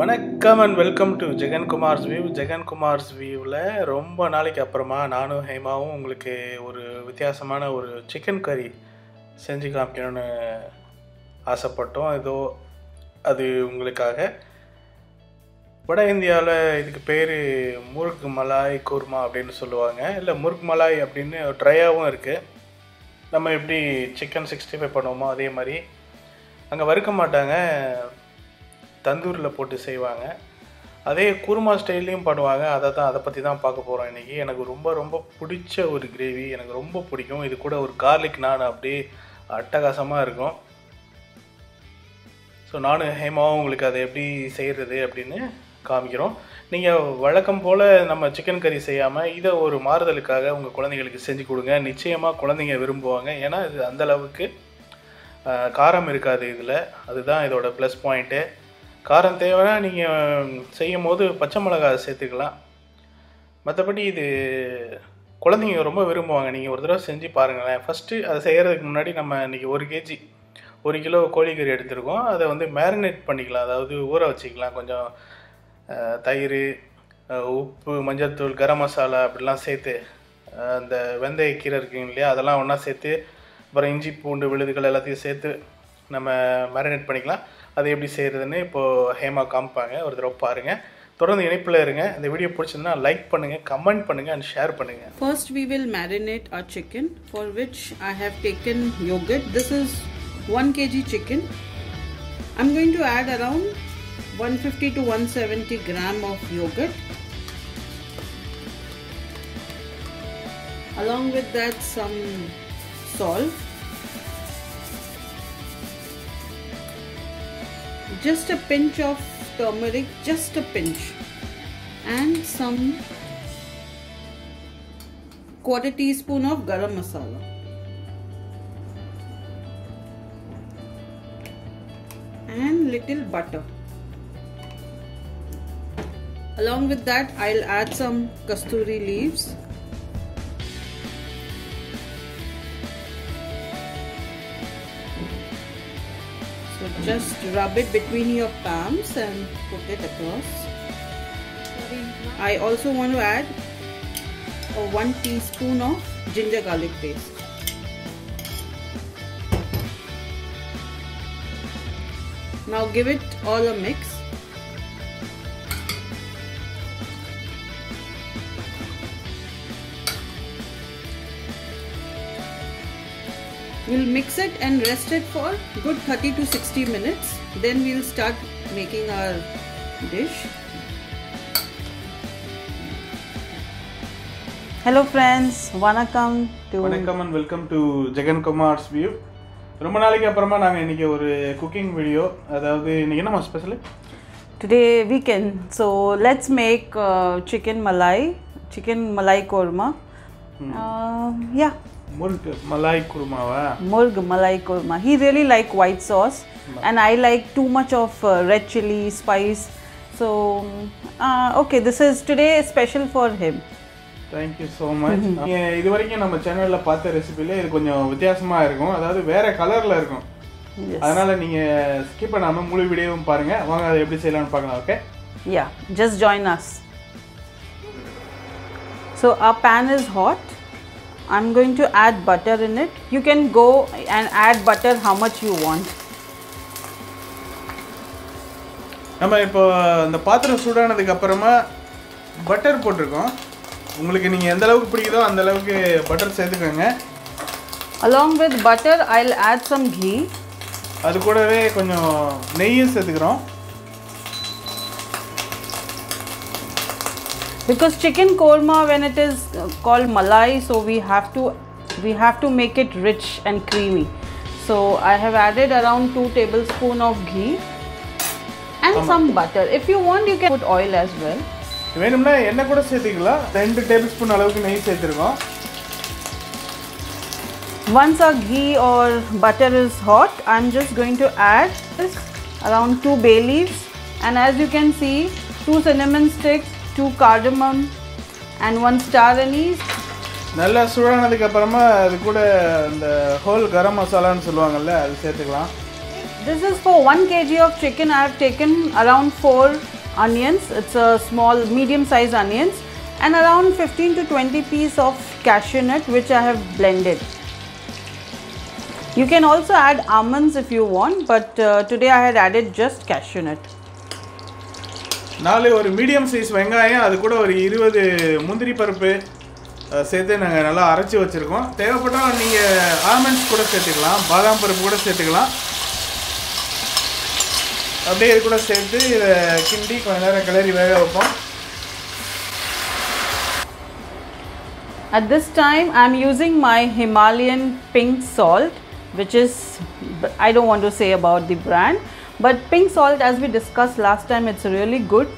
வணக்கம் and welcome to Jagan Kumar's view. Jagan Kumar's வியூவில் ரொம்ப நாளைக்கு அப்புறமா நானும் ஹேமாவும் உங்களுக்கு ஒரு வித்தியாசமான ஒரு சிக்கன் கறி செஞ்சு காமிக்கணும்னு ஆசைப்பட்டோம். அது உங்களுக்காக. வட இந்தியாவில் இதுக்கு பேர் முர்க் மலாய் குர்மா அப்படின்னு சொல்லுவாங்க. இல்லை முர்க் மலாய் அப்படின்னு ட்ரையாகவும் இருக்குது. நம்ம எப்படி சிக்கன் 65 பண்ணுவோமோ அதே மாதிரி அங்கே வறுக்க மாட்டாங்க, தந்தூரில் போட்டு செய்வாங்க. அதே குருமா ஸ்டைல்லையும் பண்ணுவாங்க. அதை பற்றி தான் பார்க்க போகிறோம் இன்றைக்கி. எனக்கு ரொம்ப ரொம்ப பிடிச்ச ஒரு கிரேவி, எனக்கு ரொம்ப பிடிக்கும். இது கூட ஒரு கார்லிக் நான் அப்படியே அட்டகாசமாக இருக்கும். ஸோ நானும் ஹேமாவும் உங்களுக்கு அதை எப்படி செய்கிறது அப்படின்னு காமிக்கிறோம். நீங்கள் வழக்கம் போல் நம்ம சிக்கன் கறி செய்யாமல் இதை ஒரு மாறுதலுக்காக உங்கள் குழந்தைங்களுக்கு செஞ்சு கொடுங்க. நிச்சயமாக குழந்தைங்க விரும்புவாங்க. ஏன்னா இது அந்தளவுக்கு காரம் இருக்காது இதில். அதுதான் இதோட ப்ளஸ் பாயிண்ட்டு. காரம் தேவைன்னா நீங்கள் செய்யும் போது பச்சை மிளகாய் சேர்த்துக்கலாம். மற்றபடி இது குழந்தைங்க ரொம்ப விரும்புவாங்க. நீங்கள் ஒரு தடவை செஞ்சு பாருங்களேன். ஃபஸ்ட்டு அதை செய்கிறதுக்கு முன்னாடி நம்ம இன்றைக்கி 1 கிலோ கோழிக்கறி எடுத்துருக்கோம். அதை வந்து மேரினேட் பண்ணிக்கலாம், அதாவது ஊற வச்சுக்கலாம். கொஞ்சம் தயிர், உப்பு, மஞ்சள்தூள், கரம் மசாலா அப்படிலாம் சேர்த்து, அந்த வெந்தய கீரை இருக்குங்க இல்லையா, அதெல்லாம் ஒன்றா சேர்த்து, அப்புறம் இஞ்சி பூண்டு விழுதுகள் எல்லாத்தையும் சேர்த்து நம்ம மேரினேட் பண்ணிக்கலாம். அது எப்படி செய்கிறதுன்னு இப்போது ஹேமா காமிப்பாங்க. ஒரு தடவை பாருங்கள். தொடர்ந்து இணைப்பில் இருங்க. இந்த வீடியோ பிடிச்சிருந்தா லைக் பண்ணுங்கள், கமெண்ட் பண்ணுங்கள் அண்ட் ஷேர் பண்ணுங்கள். First we will marinate our chicken, for which I have taken yogurt. This is 1 kg chicken. I'm going to add around 150 to 170 gram of yogurt. Along with that some salt. Just a pinch of turmeric, just a pinch, and some 1/4 teaspoon of garam masala, and little butter. Along with that I'll add some kasturi leaves, so just rub it between your palms and put it across. I also want to add 1 teaspoon of ginger garlic paste. Now give it all a mix. We'll mix it and rest it for good 30 to 60 minutes. Then we'll start making our dish. Hello friends, vanakkam and welcome to Jagan Kumar's View. ரொம்ப நாளைக்கு அப்புறமா நாங்கள் இன்றைக்கி ஒரு cooking video. அதாவது இன்றைக்கி என்ன special? Today weekend, so let's make chicken malai korma. Yeah. Murg malai kurmawa. Murg malai korma. He really like white sauce and I like too much of red chili spice. So okay, this is today special for him. Thank you so much. இது வரைக்கும் நம்ம சேனலில் பார்த்த ரெசிபியில் இது கொஞ்சம் வித்தியாசமாக இருக்கும், அதாவது வேறு கலரில் இருக்கும். அதனால் நீங்கள் ஸ்கிப் பண்ணாமல் முழு வீடியோவும் பாருங்கள். வாங்க அதை எப்படி செய்யலாம்னு பார்க்கலாம். Okay? Yeah, just join us. So our pan is hot. I'm going to add butter in it. You can go and add butter how much you want. நம்ம இப்போ இந்த பாத்திரம் சூடானதுக்கு அப்புறமா பட்டர் போட்டிருக்கோம். உங்களுக்கு நீங்கள் எந்த அளவுக்கு பிடிக்குதோ அந்த அளவுக்கு பட்டர் சேர்த்துக்கோங்க. Along with butter I'll add some ghee. அது கூடவே கொஞ்சம் நெய்யும் சேர்த்துக்கிறோம். Because chicken korma, when it is called malai, so we have to make it rich and creamy. So I have added around 2 tablespoons of ghee and some butter. If you want, you can put oil as well. வேணும்னா எண்ணெய் கூட சேர்த்துக்கலாம். 2 tablespoon அளவுக்கு நெய் சேர்த்துருக்கோம். Once our ghee or butter is hot, I'm just going to add around 2 bay leaves, and as you can see, 2 cinnamon sticks, 2 cardamom and 1 star anise. நல்லா சூடானதுக்கு அப்புறமா அது கூட இந்த ஹோல் கரம் மசாலான்னு சொல்லுவாங்கல்ல, அது சேர்த்துக்கலாம். This is for 1 kg of chicken. I have taken around 4 onions. It's a small, medium size onions, and around 15 to 20 pieces of cashew nut, which I have blended. You can also add almonds if you want, but today I had added just cashew nut. நாலு ஒரு medium size வெங்காயம், அது கூட ஒரு 20 முந்திரி பருப்பு சேர்த்து நாங்கள் நல்லா அரைச்சி வச்சுருக்கோம். தேவைப்பட்டால் நீங்கள் ஆல்மண்ட்ஸ் கூட சேர்த்துக்கலாம், பாதாம் பருப்பு கூட சேர்த்துக்கலாம். அப்படியே இது கூட சேர்த்து இதை கிண்டி கொஞ்ச நேரம் கிளறி வேக வைப்போம். At this time I am using my Himalayan pink salt, which is, I don't want to say about the brand, but pink salt, as we discussed last time, it's really good.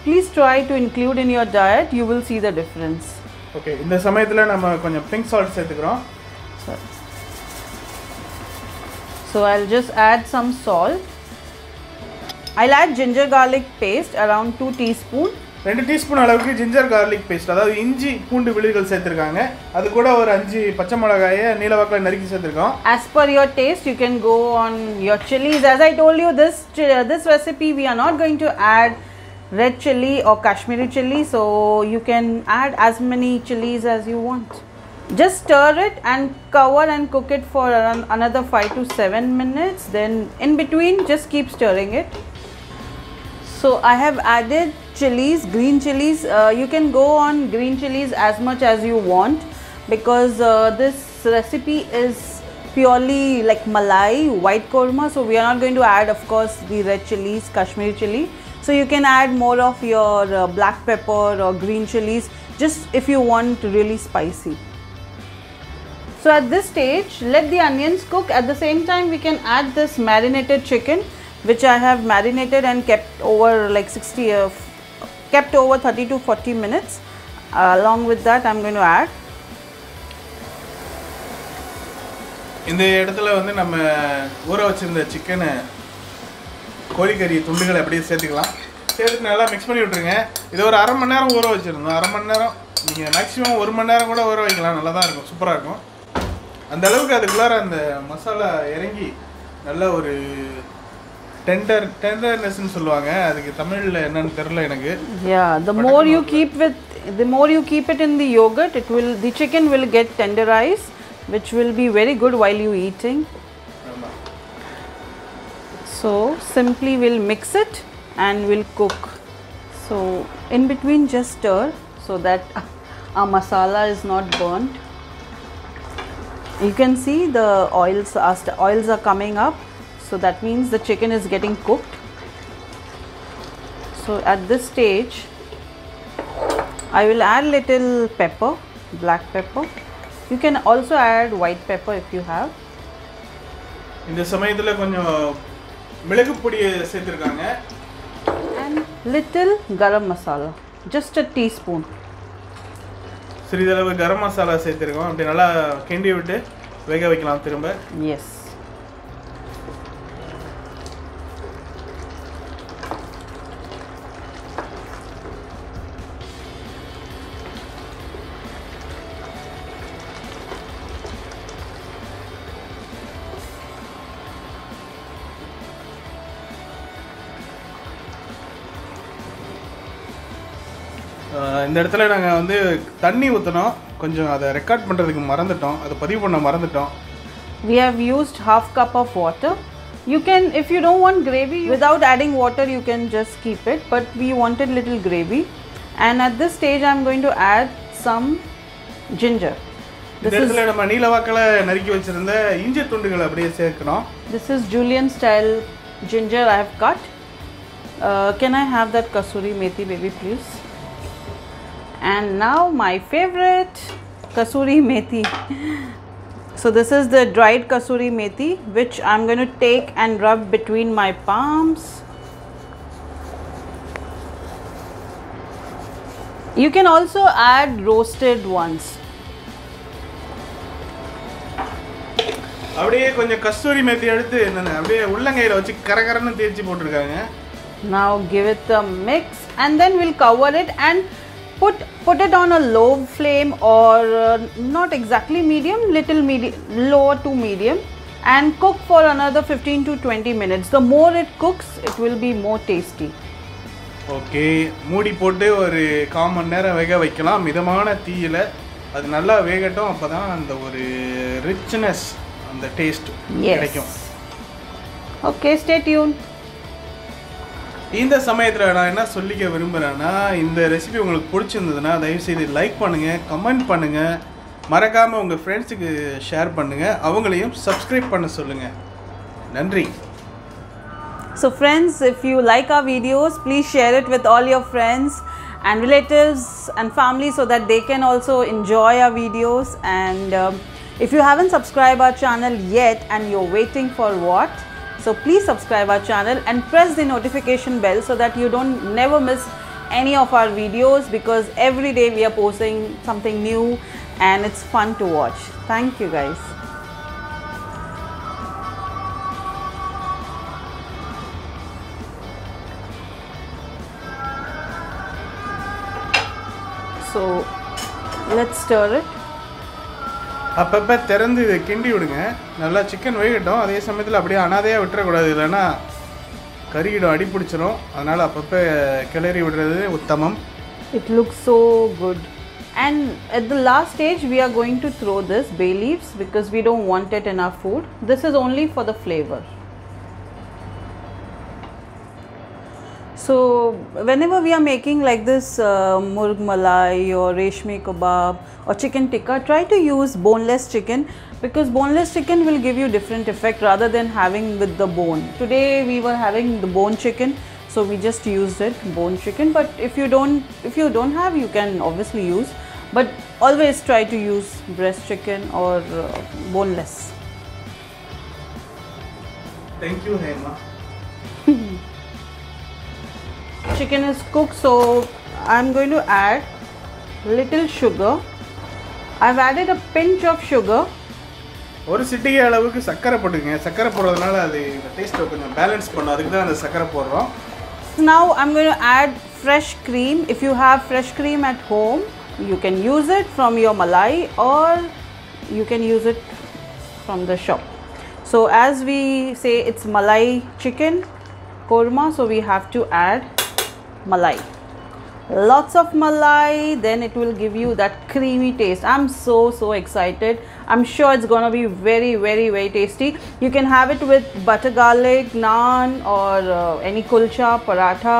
Please try to include in your diet, you will see the difference. Okay, இந்த சமயத்தில் நம்ம கொஞ்சம் pink salt சேர்த்துக்கிறோம். So I'll just add some salt. I'll add ginger garlic paste around 2 teaspoons. 2 teaspoon அளவுக்கு ginger garlic paste, அதாவது இஞ்சி பூண்டு விழுதுகள் சேர்த்துருக்காங்க. அது கூட ஒரு 5 பச்சை மிளகாயை நீலவாக்கில் நறுக்கி சேர்த்துருக்கோம். As per your taste, you can go on your chilies. As I told you, this recipe we are not going to add red chili or Kashmiri chili, so you can add as many chilies as you want. Just stir it and cover and cook it for around another 5 to 7 minutes. Then in between, just keep stirring it. So I have added chilies, green chilies. You can go on green chilies as much as you want, because this recipe is purely like Malai white korma, so we are not going to add, of course, the red chilies, Kashmiri chili. So you can add more of your black pepper or green chilies, just if you want really spicy. So at this stage, let the onions cook. At the same time, we can add this marinated chicken, which I have marinated and kept over like 30 to 40 minutes. Along with that, I'm going to add. இந்த இடத்துல வந்து நம்ம ஊற வச்சிருந்த சிக்கனை, கோழிக்கறி துண்டுகளை அப்படியே சேர்த்துக்கலாம். சேர்த்துட்டு நல்லா மிக்ஸ் பண்ணி விட்டுருங்க. இதை ஒரு அரை மணி நேரம் ஊற வச்சுருந்தோம். அரை மணி நேரம், நீங்கள் மேக்ஸிமம் 1 மணி நேரம் கூட ஊற வைக்கலாம். நல்லா தான் இருக்கும், சூப்பராக இருக்கும். அந்த அளவுக்கு அதுக்குள்ளார அந்த மசாலா இறங்கி நல்ல ஒரு டெண்டர்னஸ்ன்னு சொல்லுவாங்க. அதுக்கு தமிழில் என்னன்னு தெரியல எனக்கு. Yeah, the more you keep it in the yogurt, the chicken will get tenderized, which will be very good while you eating. So simply we'll mix it and we'll cook. So in between, just stir so that our masala is not burnt. You can see the oils are coming up, so that means the chicken is getting cooked. So at this stage, I will add little pepper, black pepper. You can also add white pepper if you have. இந்த சமயத்தில் கொஞ்சம் மிளகு பொடியை சேர்த்துருக்காங்க. And little garam masala, just a teaspoon. சிறிதளவு கரம் மசாலா சேர்த்துருக்கோம். அப்படி நல்லா கிண்டி விட்டு வேக வைக்கலாம் திரும்ப. Yes. இந்த இடத்துல நாங்கள் வந்து தண்ணி ஊற்றினோம். கொஞ்சம் அதை ரெக்கார்ட் பண்ணுறதுக்கு மறந்துட்டோம், அதை பதிவு பண்ண மறந்துட்டோம். We have used half cup of water. You can, if you don't want gravy, without adding water, you can just keep it. But we wanted little gravy. And at this stage, I'm going to add some ginger. இந்த இடத்துல நம்ம நீலவாக்கில் நறுக்கி வச்சிருந்த இஞ்சி துண்டுகள் அப்படியே சேர்க்கணும். This is Julian style ginger I have cut. Can I have that kasuri methi, baby, please? And now my favorite, kasuri methi. So this is the dried kasuri methi, which I'm going to take and rub between my palms. You can also add roasted ones. அப்படியே கொஞ்சம் கஸ்தூரி மேத்தி எடுத்து அப்படியே உள்ளங்கையில் வச்சு கரகரன்னு தேய்ச்சி போட்டிருக்காங்க. Now give it a mix and then we'll cover it and put it on a low flame, or not exactly medium, little medium, lower to medium, and cook for another 15 to 20 minutes. The more it cooks, it will be more tasty. Okay, மூடி போட்டு ஒரு 1/4 மணி நேரம் வேக வைக்கலாம் மிதமான தீயில. அது நல்லா வேகட்டும், அப்பதான் அந்த ஒரு ரிச்னஸ், அந்த டேஸ்ட் கிடைக்கும். Okay, stay tuned. இந்த சமயத்தில் நான் என்ன சொல்லிக்க விரும்புகிறேன்னா, இந்த ரெசிபி உங்களுக்கு பிடிச்சிருந்ததுன்னா தயவுசெய்து லைக் பண்ணுங்கள், கமெண்ட் பண்ணுங்கள், மறக்காமல் உங்கள் ஃப்ரெண்ட்ஸுக்கு ஷேர் பண்ணுங்கள், அவங்களையும் சப்ஸ்கிரைப் பண்ண சொல்லுங்கள். நன்றி. So friends, if you like our videos, please share it with all your friends and relatives and family so that they can also enjoy our videos. And if you haven't subscribed our channel yet and you're waiting for what? So please subscribe our channel and press the notification bell so that you don't never miss any of our videos, because every day we are posting something new and it's fun to watch. Thank you guys. So let's stir it. அப்பப்போ திறந்து இதை கிண்டி விடுங்க. நல்லா chicken வேகட்டும். அதே சமயத்தில் அப்படியே அனாதையாக விட்டுறக்கூடாது, இல்லைன்னா கறியிடும், அடி பிடிச்சிரும். அதனால் அப்பப்போ கிளறி விடுறது உத்தமம். It looks so good. And at the last stage we are going to throw this bay leaves because we don't want it in our food. This is only for the flavor. So whenever we are making like this murg malai or reshmi kebab or chicken tikka, try to use boneless chicken, because boneless chicken will give you different effect rather than having with the bone. Today we were having the bone chicken, so we just used it, bone chicken. But if you don't have, you can obviously use, but always try to use breast chicken or boneless. Thank you, Hema. Chicken is cooked, so I'm going to add little sugar. I've added a pinch of sugar. ஒரு சிட்டிகை அளவுக்கு சக்கரை போட்டுங்க. சக்கரை போடுறதுனால அது டேஸ்ட்டை கொஞ்சம் பேலன்ஸ் பண்ணும், அதுக்கு தான் அந்த சக்கரை போடுறோம். Now I'm going to add fresh cream. If you have fresh cream at home, you can use it from your malai or you can use it from the shop. So as we say, it's malai chicken korma, so we have to add malai. Lots of malai, then it will give you that creamy taste. I'm so excited. I'm sure it's gonna be very tasty. You can have it with butter garlic naan or any kulcha, paratha,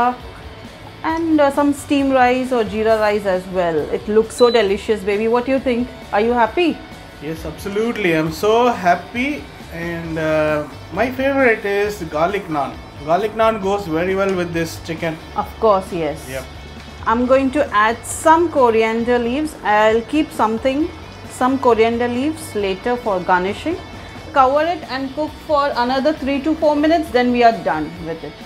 and some steamed rice or jeera rice as well. It looks so delicious, baby. What do you think? Are you happy? Yes, absolutely. I'm so happy. And my favorite is garlic naan. Garlic naan goes very well with this chicken. Of course, yes. Yep. I'm going to add some coriander leaves. I'll keep some coriander leaves later for garnishing. Cover it and cook for another 3 to 4 minutes, then we are done with it.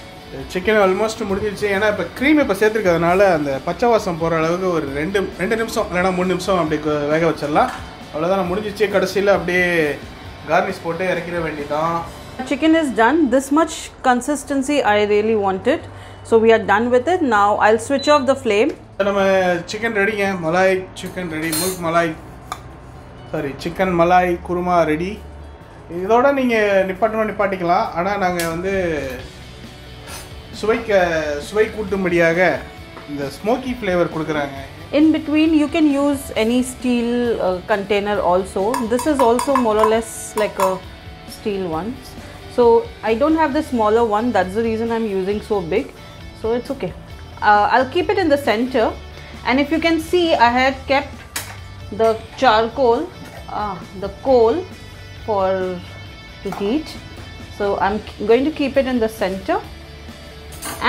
Chicken almost முடிஞ்சிருச்சு. ஏன்னா இப்போ cream இப்போ சேர்த்துருக்கிறதுனால அந்த பச்சை வாசம் போகிற அளவுக்கு ஒரு 2 நிமிஷம் இல்லைனா 3 நிமிஷம் அப்படி வேக வச்சிடலாம். அவ்வளோதான், முடிஞ்சிச்சு. கடைசியில் அப்படியே கார்னிஷ் போட்டு இறக்கிட வேண்டியதான். Chicken is done. This much consistency I really wanted, so we are done with it. Now I'll switch off the flame. நம்ம சிக்கன் ரெடிங்க. Malai chicken ready, milk malai, sorry chicken malai kurma ready. இதோட நீங்கள் நிப்பாட்டிக்கலாம். ஆனால் நாங்கள் வந்து சுவை கூட்டும்படியாக இந்த ஸ்மோக்கி ஃப்ளேவர் கொடுக்குறாங்க. In between you can use any steel container also. This is also more or less like a steel one. So I don't have the smaller one, that's the reason I'm using so big. So it's okay. I'll keep it in the center, and if you can see, I had kept the charcoal, the coal for to heat. So I'm going to keep it in the center,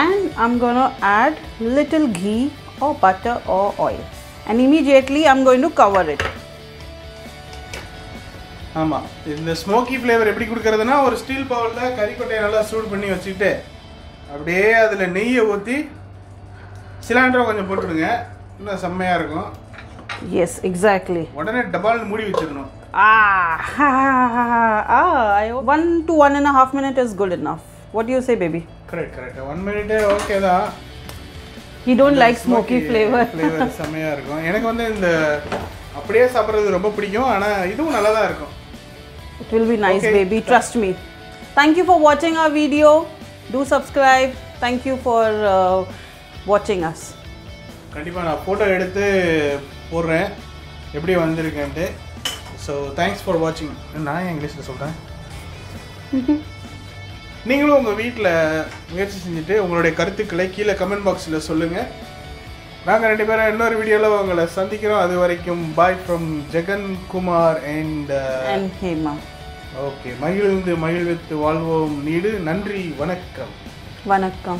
and I'm gonna add little ghee or butter or oil, and immediately I'm going to cover it. ஆமாம், இந்த smoky flavour எப்படி கொடுக்கறதுனா, ஒரு steel பவுலில் கறிக்கொட்டையை நல்லா சூடு பண்ணி வச்சுக்கிட்டு அப்படியே அதில் நெய்யை ஊற்றி சிலிண்டரை கொஞ்சம் போட்டுடுங்க. இன்னும் செம்மையாக இருக்கும். Yes, exactly. உடனே டபால்னு மூடி வச்சிடணும். 1 to 1.5 minutes is good enough. What do you say, baby? Correct. 1 minute okay தான். He don't like smoky flavor. Flavour செம்மையாக இருக்கும். எனக்கு வந்து இந்த அப்படியே சாப்பிட்றது ரொம்ப பிடிக்கும். ஆனால் இதுவும் நல்லா தான் இருக்கும். It will be nice, Okay. baby. Trust me. Thank you for watching our video. Do subscribe. Thank you for watching us. கண்டிப்பாக நான் ஃபோட்டோ எடுத்து போடுறேன் எப்படி வந்திருக்கேன்ட்டு. ஸோ தேங்க்ஸ் ஃபார் வாட்சிங். நான் இங்கிலீஷில் சொல்கிறேன். நீங்களும் உங்கள் வீட்டில் முயற்சி செஞ்சுட்டு உங்களுடைய கருத்துக்களை கீழே கமெண்ட் பாக்ஸில் சொல்லுங்கள். நாங்கள் 2 பேரும் இன்னொரு வீடியோவில் உங்களை சந்திக்கிறோம். அது வரைக்கும் bye from Jagan Kumar and Hema. Okay, மகிழ்ந்து மகிழ்வித்து வாழ்வோம் நீடு. நன்றி, வணக்கம். Vanakkam.